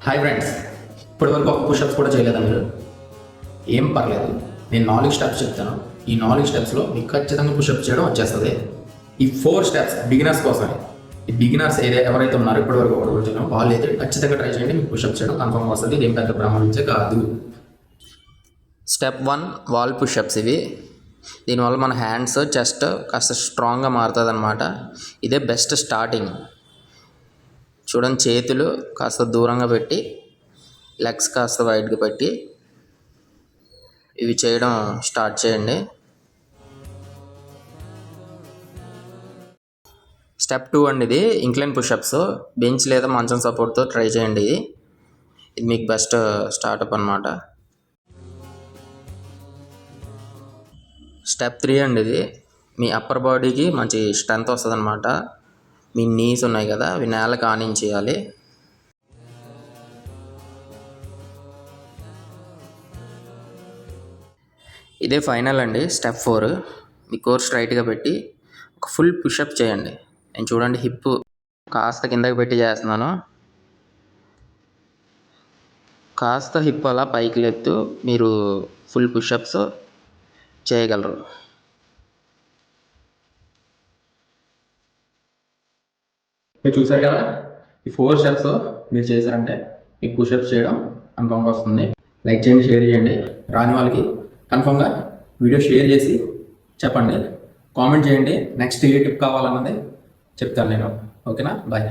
Hi friends, ఇప్పటివరకు ఒక push-ups కూడా చేయలేదా మీరు? ఏం పర్లేదు, నేను 4 స్టెప్స్ చెప్తాను. ఈ 4 స్టెప్స్లో మీకు ఖచ్చితంగా పుషప్ చేయడం వచ్చేస్తుంది. ఈ 4 స్టెప్స్ బిగినర్స్ కోసమే. ఈ బిగినర్స్ ఎవరైతే ఉన్నారో ఇప్పటివరకు ఒకటి కూడా చేయడం వాళ్ళు అయితే ఖచ్చితంగా ట్రై చేయండి. మీకు పుషప్ చేయడం కన్ఫర్మ్ వస్తుంది. ఇది ఏం పెద్ద బ్రహ్మణించే కాదు. Step 1 wall push-ups. ఇవి దీనివల్ల మన హ్యాండ్స్ చెస్ట్ కాస్త స్ట్రాంగ్గా మారుతుంది అనమాట. ఇదే బెస్ట్ స్టార్టింగ్. చూడండి, చేతులు కాస్త దూరంగా పెట్టి లెగ్స్ కాస్త వైడ్గా పెట్టి ఇవి చేయడం స్టార్ట్ చేయండి. స్టెప్ 2 అండి, ఇది ఇంక్లైన్ పుషప్స్. బెంచ్ లేదా మంచం సపోర్ట్తో ట్రై చేయండి. ఇది మీకు బెస్ట్ స్టార్టప్ అనమాట. స్టెప్ 3 అండి, ఇది మీ అప్పర్ బాడీకి మంచి స్ట్రెంత్ వస్తుంది అనమాట. మీ నీస్ ఉన్నాయి కదా, అవి నేలకు ఆనించేయాలి. ఇదే ఫైనల్ అండి. స్టెప్ 4 మీ కోర్ స్ట్రైట్గా పెట్టి ఒక ఫుల్ పుషప్ చేయండి. నేను చూడండి, హిప్ కాస్త కిందకి పెట్టి చేస్తున్నాను. కాస్త హిప్ అలా పైకి లేపుతూ మీరు ఫుల్ పుషప్స్ చేయగలరు. మీరు చూసారు కదా, ఈ 4 స్టెప్స్ మీరు చేశారంటే మీకు పుషప్స్ చేయడం కన్ఫర్మ్గా వస్తుంది. లైక్ చేయండి, షేర్ చేయండి. రాని వాళ్ళకి కన్ఫర్మ్గా వీడియో షేర్ చేసి చెప్పండి. కామెంట్ చేయండి, నెక్స్ట్ ఏ టిప్ కావాలన్నది చెప్తాను నేను. ఓకేనా? బాయ్.